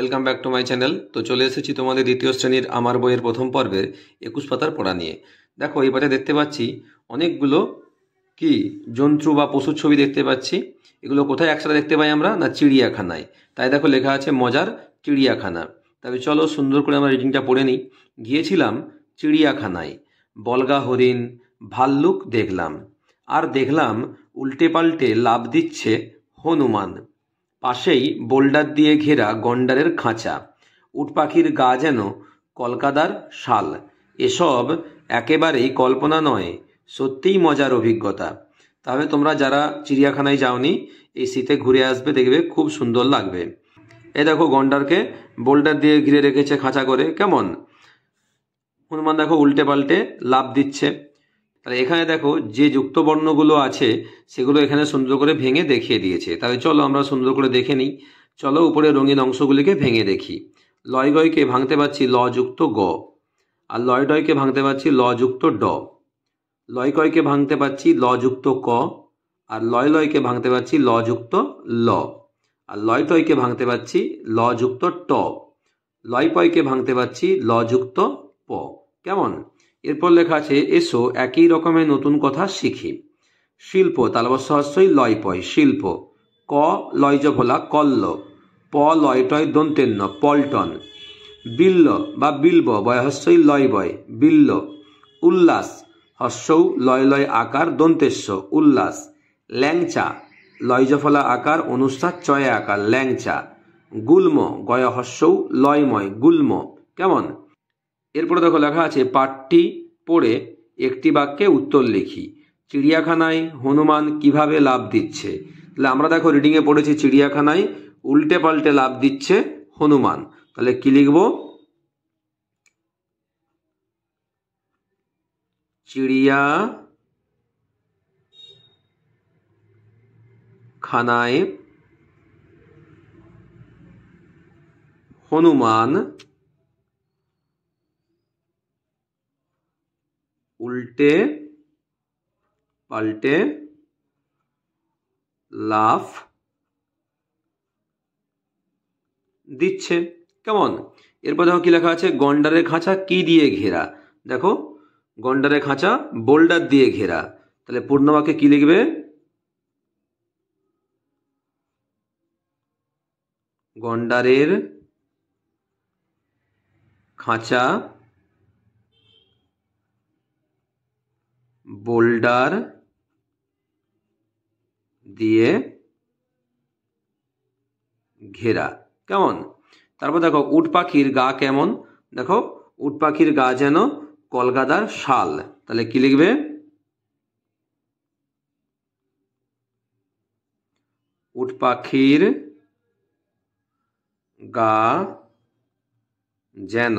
Welcome back to my channel. তো চলে এসেছি তোমাদের দ্বিতীয় শ্রেণীর আমার বইয়ের প্রথম পর্বের 21 পাতার পড়া নিয়ে। দেখো এই পাতায় দেখতে পাচ্ছি অনেকগুলো কি জন্তু বা পশুর ছবি দেখতে পাচ্ছি। এগুলো কোথায় একসাথে দেখতে পাই আমরা? না, চিড়িয়াখানায়। তাই দেখো লেখা আছে মজার চিড়িয়াখানা। তবে চলো সুন্দর করে আমরা রিডিংটা পড়ে নিই। গিয়েছিলাম চিড়িয়াখানায়, বলগা হরিণ ভাল্লুক দেখলাম, আর দেখলাম উল্টে পাল্টে লাফ দিচ্ছে হনুমান। পাশেই বোল্ডার দিয়ে ঘেরা গন্ডারের খাঁচা, উট পাখির গা যেন কলকাতার শাল। এসব একেবারেই কল্পনা নয়, সত্যিই মজার অভিজ্ঞতা। তাহলে তোমরা যারা চিড়িয়াখানায় যাওনি, এই শীতে ঘুরে আসবে, দেখবে খুব সুন্দর লাগবে। এই দেখো গন্ডারকে বোল্ডার দিয়ে ঘিরে রেখেছে খাঁচা করে, কেমন। হনুমান দেখো উল্টে পাল্টে লাফ দিচ্ছে। তাহলে এখানে দেখো যে যুক্ত বর্ণগুলো আছে সেগুলো এখানে সুন্দর করে ভেঙে দেখিয়ে দিয়েছে। তাহলে চলো আমরা সুন্দর করে দেখে নিই। চলো উপরে রঙিন অংশগুলিকে ভেঙে দেখি। লয় গয়কে ভাঙতে পারছি ল যুক্ত গ, আর লয় ডয়কে ভাঙতে পারছি ল যুক্ত ড। লয় কয়কে ভাঙতে পারছি ল যুক্ত ক, আর লয় লয়কে ভাঙতে পারছি ল যুক্ত ল, আর লয় টয়কে ভাঙতে পারছি ল যুক্ত ট। লয় পয়কে ভাঙতে পারছি ল যুক্ত প, কেমন। এরপর লেখা আছে এসো একই রকমের নতুন কথা শিখি। শিল্প তালবস্য হস্যই লয় পয় শিল্প। ক লয়জ ভোলা কল্ল। প লয় টয় দন্তেন্য পল্টন। বিল্ল বা বিল্ব বয়হস্যই লয় বয় বিল্ল। উল্লাস হস্যৌ লয় লয় আকার দন্তেশ্ব উল্লাস। ল্যাংচা লয়জ ফলা আকার অনুস্বার চয়ে আকার ল্যাংচা। গুল্ম গয় হস্যৌ লয়ময় গুল্ম, কেমন। এরপরে দেখো লেখা আছে পাঠটি পড়ে একটি বাক্যে উত্তর লিখি। চিড়িয়াখানায় হনুমান কিভাবে লাফ দিচ্ছে। তাহলে আমরা দেখো রিডিংয়ে পড়েছি চিড়িয়াখানায় উল্টে পাল্টে লাফ দিচ্ছে হনুমান। তাহলে কি লিখব? চিড়িয়াখানায় হনুমান উল্টে পাল্টে লাফ দিচ্ছে, কেমন। এরপর দেখো কি লেখা আছে গন্ডারের খাঁচা কি দিয়ে ঘেরা। দেখো গন্ডারের খাঁচা বোল্ডার দিয়ে ঘেরা। তাহলে পূর্ণবাক্যে কি লিখবে? গন্ডারের খাঁচা বোল্ডার দিয়ে ঘেরা, কেমন। তারপর দেখো উট পাখির গা কেমন। দেখো উট পাখির গা যেন কলকাতার শাল। তাহলে কি লিখবে? উট পাখির গা যেন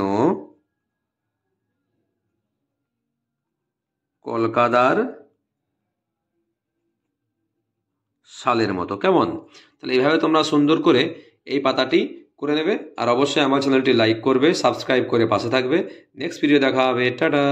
কলকাতার শালের মতো, কেমন। তাহলে এইভাবে তোমরা সুন্দর করে এই পাতাটি করে নেবে। আর অবশ্যই আমার চ্যানেলটি লাইক করবে, সাবস্ক্রাইব করে পাশে থাকবে। নেক্সট ভিডিও দেখা হবে। টাটা।